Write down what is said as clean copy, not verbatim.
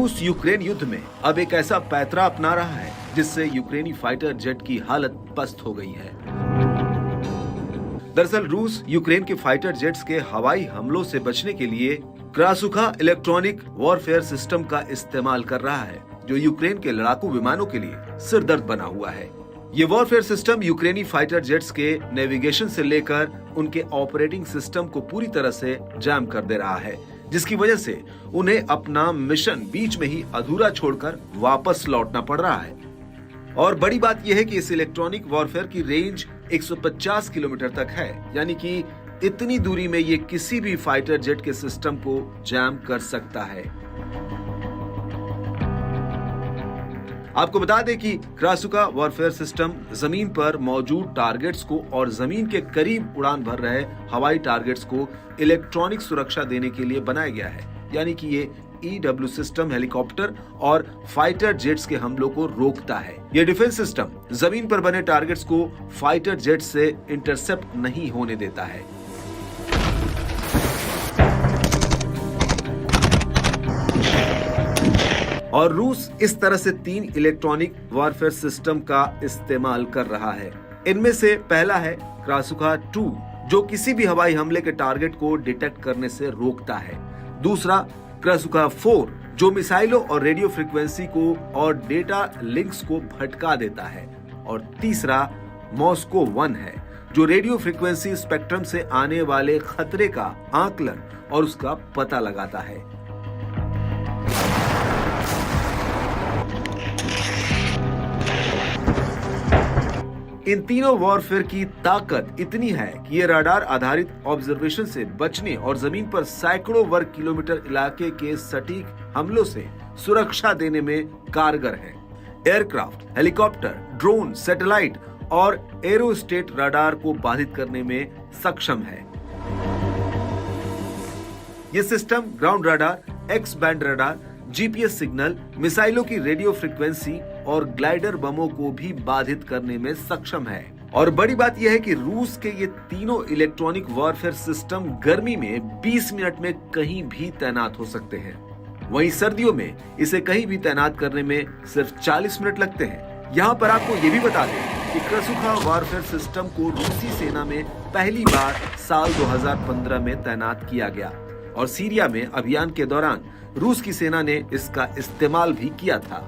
रूस यूक्रेन युद्ध में अब एक ऐसा पैंतरा अपना रहा है जिससे यूक्रेनी फाइटर जेट की हालत पस्त हो गई है। दरअसल रूस यूक्रेन के फाइटर जेट्स के हवाई हमलों से बचने के लिए क्रासुखा इलेक्ट्रॉनिक वॉरफेयर सिस्टम का इस्तेमाल कर रहा है, जो यूक्रेन के लड़ाकू विमानों के लिए सिरदर्द बना हुआ है। ये वॉरफेयर सिस्टम यूक्रेनी फाइटर जेट्स के नेविगेशन से लेकर उनके ऑपरेटिंग सिस्टम को पूरी तरह से जैम कर दे रहा है, जिसकी वजह से उन्हें अपना मिशन बीच में ही अधूरा छोड़कर वापस लौटना पड़ रहा है। और बड़ी बात यह है कि इस इलेक्ट्रॉनिक वॉरफेयर की रेंज 150 किलोमीटर तक है, यानी कि इतनी दूरी में ये किसी भी फाइटर जेट के सिस्टम को जैम कर सकता है। आपको बता दें कि क्रासुका वॉरफेयर सिस्टम जमीन पर मौजूद टारगेट्स को और जमीन के करीब उड़ान भर रहे हवाई टारगेट्स को इलेक्ट्रॉनिक सुरक्षा देने के लिए बनाया गया है, यानी कि ये EW सिस्टम हेलीकॉप्टर और फाइटर जेट्स के हमलों को रोकता है। ये डिफेंस सिस्टम जमीन पर बने टारगेट्स को फाइटर जेट से इंटरसेप्ट नहीं होने देता है। और रूस इस तरह से 3 इलेक्ट्रॉनिक वॉरफेयर सिस्टम का इस्तेमाल कर रहा है। इनमें से पहला है क्रासुखा 2, जो किसी भी हवाई हमले के टारगेट को डिटेक्ट करने से रोकता है। दूसरा क्रासुखा 4, जो मिसाइलों और रेडियो फ्रीक्वेंसी को और डेटा लिंक्स को भटका देता है। और तीसरा मॉस्को 1 है, जो रेडियो फ्रीक्वेंसी स्पेक्ट्रम से आने वाले खतरे का आकलन और उसका पता लगाता है। इन तीनों वॉरफेयर की ताकत इतनी है कि ये रडार आधारित ऑब्जर्वेशन से बचने और जमीन पर सैकड़ों वर्ग किलोमीटर इलाके के सटीक हमलों से सुरक्षा देने में कारगर है। एयरक्राफ्ट, हेलीकॉप्टर, ड्रोन, सैटेलाइट और एरोस्टेट रडार को बाधित करने में सक्षम है। ये system ground radar, x band radar, GPS signal, मिसाइलों की रेडियो फ्रीक्वेंसी और ग्लाइडर बमों को भी बाधित करने में सक्षम है। और बड़ी बात यह है कि रूस के ये तीनों इलेक्ट्रॉनिक वॉरफेयर सिस्टम गर्मी में 20 मिनट में कहीं भी तैनात हो सकते हैं। वहीं सर्दियों में इसे कहीं भी तैनात करने में सिर्फ 40 मिनट लगते हैं। यहाँ पर आपको ये भी बता दें कि क्रासुखा वॉरफेयर सिस्टम को रूसी सेना में पहली बार साल 2015 में तैनात किया गया और सीरिया में अभियान के दौरान रूस की सेना ने इसका इस्तेमाल भी किया था।